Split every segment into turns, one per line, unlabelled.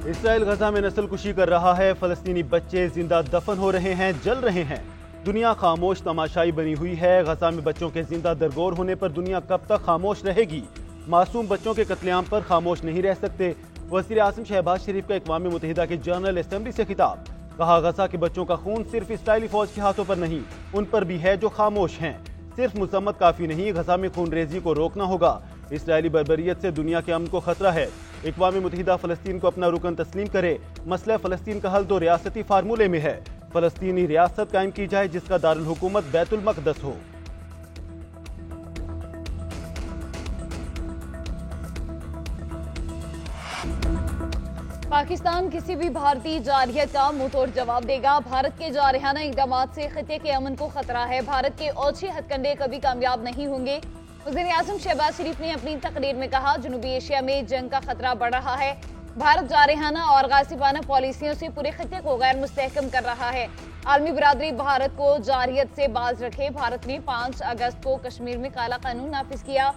Israel गजा में नस्लकुशी कर रहा है। फलस्तीनी बच्चे जिंदा दफन हो रहे हैं, जल रहे हैं। दुनिया खामोश तमाशाई बनी हुई है। गजा में बच्चों के जिंदा दरगोर होने पर दुनिया कब तक खामोश रहेगी? मासूम बच्चों के कत्लेआम पर खामोश नहीं रह सकते। वज़ीर आज़म शहबाज शरीफ का अक़वाम मुत्तहिदा की जनरल असेंबली से खिताब। कहा, गजा के बच्चों का खून सिर्फ इसराइली फौज के हाथों पर नहीं, उन पर भी है जो खामोश हैं। सिर्फ मुजम्मत काफी नहीं, गजा में खून रेजी को रोकना होगा। इसराइली बर्बरियत से दुनिया के अमन को खतरा है। अक़वाम मुत्तहिदा फलस्तीन को अपना रुकन तस्लीम करे। मसला फलस्तीन का हल तो रियासती फार्मूले में है। फलस्तीनी रियासत कायम की जाए जिसका दारुल हुकूमत बैतुल मक़दस हो।
पाकिस्तान किसी भी भारतीय जारहियत का मुंहतोड़ जवाब देगा। भारत के जारहाना इक़दाम से खित्ते के अमन को खतरा है। भारत के ओछे हथकंडे कभी कामयाब नहीं होंगे। वज़ीर आज़म शहबाज शरीफ ने अपनी तकरीर में कहा, जनूबी एशिया में जंग का खतरा बढ़ रहा है। भारत जारहाना और गासिबाना पॉलिसियों से पूरे खित्ते को गैर मुस्तहकम कर रहा है। आलमी बिरादरी भारत को जारहियत से बाज रखे। भारत ने 5 अगस्त को कश्मीर में काला कानून नाफिज किया।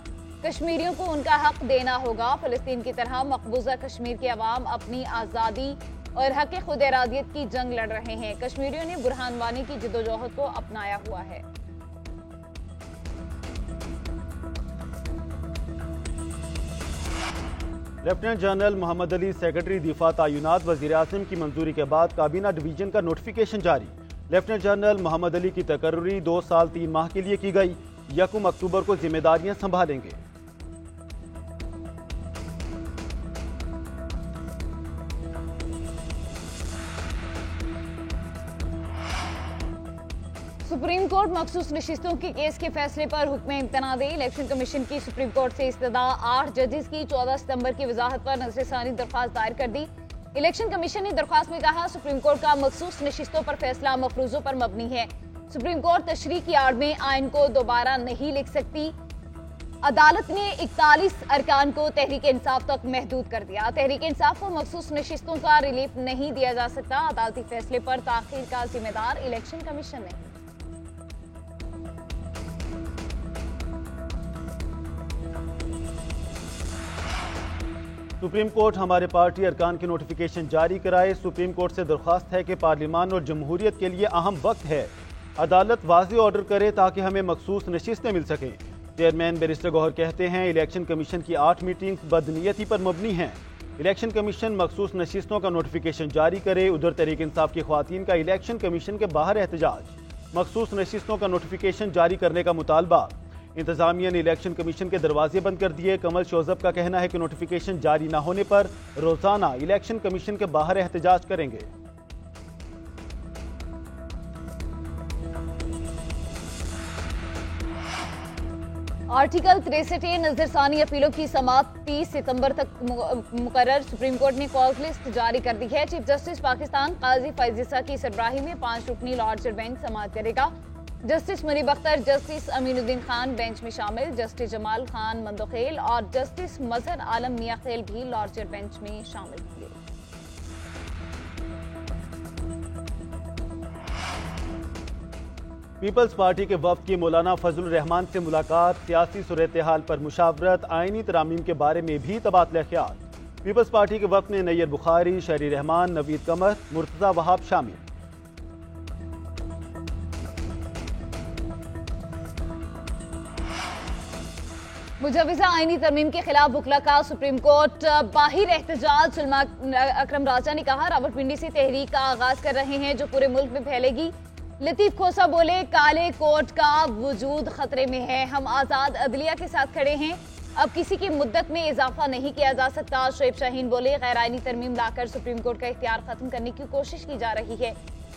कश्मीरियों को उनका हक देना होगा। फलस्तीन की तरह मकबूजा कश्मीर के अवाम अपनी आज़ादी और हक खुद इरादियत की जंग लड़ रहे हैं। कश्मीरियों ने बुरहान वानी की जिद्दोजहद को अपनाया हुआ है।
Lieutenant general Mohammad Ali secretary दिफा तयनात। वज़ीर आज़म की मंजूरी के बाद काबीना डिवीजन का नोटिफिकेशन जारी। लेफ्टिनेंट जनरल मोहम्मद अली की तकर्री 2 साल 3 माह के लिए की गई। 1 अक्टूबर को जिम्मेदारियां संभालेंगे।
सुप्रीम कोर्ट मखसूस नशिस्तों के केस के फैसले पर हुक्म इम्तना दे। इलेक्शन कमीशन की सुप्रीम कोर्ट से इस्तदा। 8 जजेस की 14 सितंबर की वजाहत पर नजरसानी दरख्वास्त दायर कर दी। इलेक्शन कमीशन ने दरख्वास्त में कहा, सुप्रीम कोर्ट का मखसूस नशिस्तों पर फैसला मफरूजों पर मबनी है। सुप्रीम कोर्ट तशरीह की आड़ में आइन को दोबारा नहीं लिख सकती। अदालत ने 41 अरकान को तहरीक इंसाफ तक महदूद कर दिया। तहरीक इंसाफ को मखसूस नशिस्तों का रिलीफ नहीं दिया जा सकता। अदालती फैसले पर ताखीर का जिम्मेदार इलेक्शन कमीशन नहीं।
सुप्रीम कोर्ट हमारे पार्टी अरकान की नोटिफिकेशन जारी कराए। सुप्रीम कोर्ट से दरख्वास्त है कि पार्लियामान और जमहूरियत के लिए अहम वक्त है। अदालत वाज़ेह ऑर्डर करे ताकि हमें मखसूस नशिस्तें मिल सकें। चेयरमैन बैरिस्टर गौहर कहते हैं, इलेक्शन कमीशन की 8 मीटिंग्स बदनीयती पर मबनी हैं। इलेक्शन कमीशन मखसूस नशिस्तों का नोटिफिकेशन जारी करे। उधर तहरीक इंसाफ की ख्वातीन का इलेक्शन कमीशन के बाहर एहतजाज। मखसूस नशिस्तों का नोटिफिकेशन जारी करने का मुतालबा। इंतजामिया ने इलेक्शन कमीशन के दरवाजे बंद कर दिए। कमल शोजब का कहना है कि नोटिफिकेशन जारी न होने पर रोजाना इलेक्शन कमीशन के बाहर एहतजाज करेंगे।
आर्टिकल 63 नजरसानी अपीलों की समाअत 30 सितंबर तक मुकर्रर। सुप्रीम कोर्ट ने कॉज लिस्ट जारी कर दी है। चीफ जस्टिस पाकिस्तान काजी फैजिसा की सरबराही में 5 रुकनी लार्जर बेंच समाअत करेगा। Justice Munib Akhtar, justice Aminuddin Khan bench में शामिल। जस्टिस जमाल खान मंदोखेल और जस्टिस मजहर आलम मियां खेल भी लार्जर बेंच में शामिल होंगे।
पीपल्स पार्टी के वफ्द की मौलाना फजलुर रहमान से मुलाकात। सियासी सूरत हाल पर मुशावरत। आईनी तरामीम के बारे में भी तबादला ख्याल। पीपल्स पार्टी के वफ्द में नैयर बुखारी, शहरी रहमान, नवीद कमर, मुर्तजा वहाब शामिल।
मुजव्विज़ा आईनी तरमीम के खिलाफ बुकला का सुप्रीम कोर्ट बाहिर एहतजाज। सुलमा अकरम राजा ने कहा, रावलपिंडी से तहरीक का आगाज कर रहे हैं जो पूरे मुल्क में फैलेगी। लतीफ खोसा बोले, काले कोर्ट का वजूद खतरे में है। हम आजाद अदलिया के साथ खड़े हैं। अब किसी की मुद्दत में इजाफा नहीं किया जा सकता। शोएब शाहीन बोले, गैर आईनी तरमीम लाकर सुप्रीम कोर्ट का इख्तियार खत्म करने की कोशिश की जा रही है।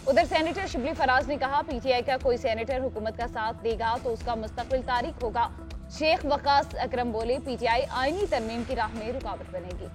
उधर सेनेटर शिबली फराज ने कहा, पीटीआई का कोई सेनेटर हुकूमत का साथ देगा तो उसका मुस्तकबिल तारीख होगा। शेख वकास अकरम बोले, पीटीआई आईनी तरमीम की राह में रुकावट बनेगी।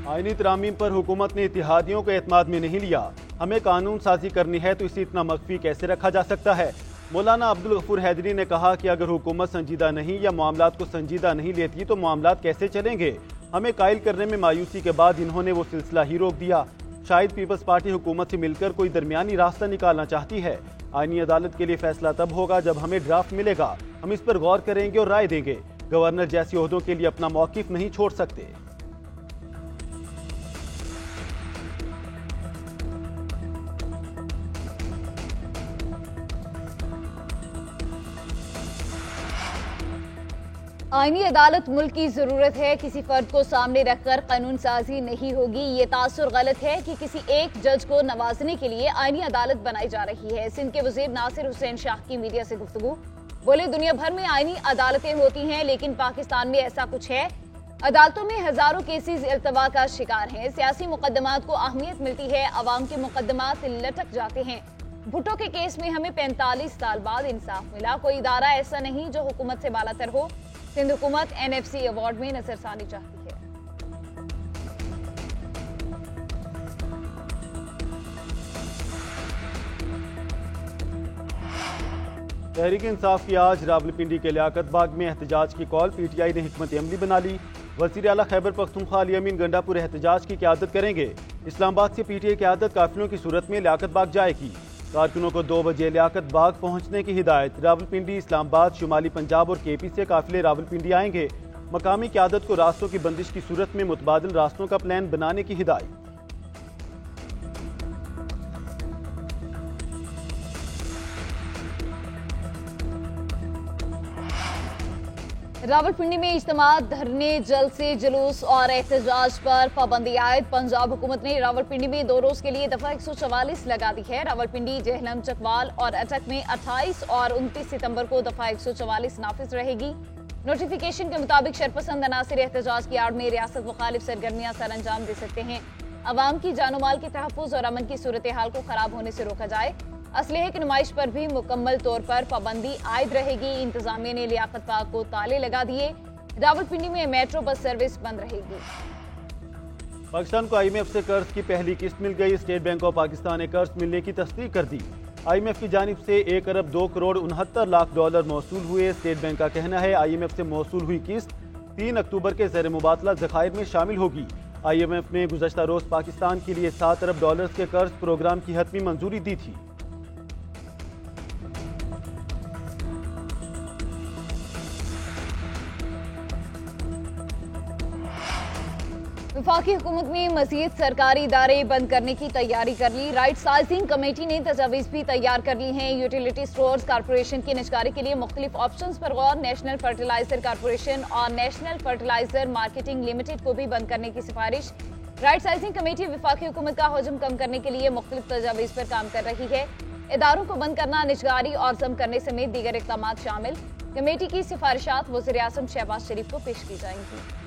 आईनी तरामीम पर हुकूमत ने इत्तेहादियों को एतमाद में नहीं लिया। हमें कानून साजी करनी है तो इसे इतना मख्फी कैसे रखा जा सकता है। मौलाना अब्दुल गफूर हैदरी ने कहा कि अगर हुकूमत संजीदा नहीं या मामलात को संजीदा नहीं लेती तो मामलात कैसे चलेंगे। हमें कायल करने में मायूसी के बाद इन्होंने वो सिलसिला ही रोक दिया। शायद पीपल्स पार्टी हुकूमत से मिलकर कोई दरमियानी रास्ता निकालना चाहती है। आईनी अदालत के लिए फैसला तब होगा जब हमें ड्राफ्ट मिलेगा। हम इस पर गौर करेंगे और राय देंगे। गवर्नर जैसे ओहदों के लिए अपना मौकिफ नहीं छोड़ सकते।
आईनी अदालत मुल्क की जरूरत है, किसी फर्द को सामने रखकर कानून साजी नहीं होगी। ये तासुर गलत है कि किसी एक जज को नवाजने के लिए आईनी अदालत बनाई जा रही है। सिंध के वजीर नासिर हुसैन शाह की मीडिया से गुफ्तगू। बोले, दुनिया भर में आईनी अदालतें होती हैं, लेकिन पाकिस्तान में ऐसा कुछ है। अदालतों में हजारों केसेस इल्तवा का शिकार हैं। सियासी मुकदमात को अहमियत मिलती है, अवाम के मुकदमात लटक जाते हैं। भुट्टो के केस में हमें 45 साल बाद इंसाफ मिला। कोई इदारा ऐसा नहीं जो हुकूमत से बालातर हो। सिंध हुकूमत NFC अवार्ड में नजरसानी चाहती है।
तहरीक इंसाफ की आज रावलपिंडी के लियाकत बाग में एहतजाज की कॉल। PTI ने हिकमत अमली बना ली। वज़ीर आला खैबर पख्तूनख्वा अली अमीन गंडापुर एहतजाज की क़यादत करेंगे। इस्लामाबाद से PTI क़यादत काफिलों की सूरत में लियाकत बाग जाएगी। कारकुनों को 2 बजे लियाकत बाग पहुंचने की हिदायत। रावलपिंडी, इस्लामाबाद, शुमाली पंजाब और KP से काफिले रावलपिंडी आएंगे। मकामी क़यादत को रास्तों की बंदिश की सूरत में मुतबादिल रास्तों का प्लान बनाने की हिदायत।
रावलपिंडी में इज्तिमा, धरने, जलसे, जुलूस और एहतजाज पर पाबंदी आयद। पंजाब हुकूमत ने रावलपिंडी में 2 रोज के लिए दफा 144 लगा दी है। रावलपिंडी, जेहलम, चकवाल और अटक में 28 और 29 सितंबर को दफा 144 नाफिज रहेगी। नोटिफिकेशन के मुताबिक शरपसंद अनासिर एहतजाज की आड़ में रियासत मुखालिफ सरगर्मियां सर अंजाम दे सकते हैं। अवाम की जानो माल के तहफ़्फ़ुज़ और अमन की सूरत हाल को खराब होने से रोका जाए। असलहे की नुमाइश पर भी मुकम्मल तौर पर पाबंदी आयद रहेगी। इंतजामिया ने लियाकत बाग को ताले लगा दिए। रावलपिंडी में मेट्रो बस सर्विस बंद रहेगी।
पाकिस्तान को IMF से कर्ज की पहली किस्त मिल गई। स्टेट बैंक ऑफ पाकिस्तान ने कर्ज मिलने की तस्दीक कर दी। IMF की जानिब से 1 अरब 2 करोड़ 69 लाख डॉलर मौसूल हुए। स्टेट बैंक का कहना है IMF से मौसूल हुई किस्त 3 अक्टूबर के ज़ेर मुबादला ज़खायर में शामिल होगी। IMF ने गुज़श्ता रोज पाकिस्तान के लिए 7 अरब डॉलर के कर्ज प्रोग्राम की हतमी मंजूरी दी थी।
वफाकी हुकूमत में मजीद सरकारी इदारे बंद करने की तैयारी कर ली। राइट साइजिंग कमेटी ने तजावीज़ भी तैयार कर ली हैं। यूटिलिटी स्टोर्स कॉरपोरेशन की निजकारी के लिए मुख्तलिफ ऑप्शंस पर गौर। नेशनल फर्टिलाइजर कॉरपोरेशन और नेशनल फर्टिलाइजर मार्केटिंग लिमिटेड को भी बंद करने की सिफारिश। राइट साइजिंग कमेटी वफाकी हुकूमत का हजम कम करने के लिए मुख्तलिफ तजावीज़ पर काम कर रही है। इदारों को बंद करना, निजकारी और जम करने समेत दीगर इक़दामात शामिल। कमेटी की सिफारिशात वज़ीर आज़म शहबाज शरीफ को पेश की जाएंगी।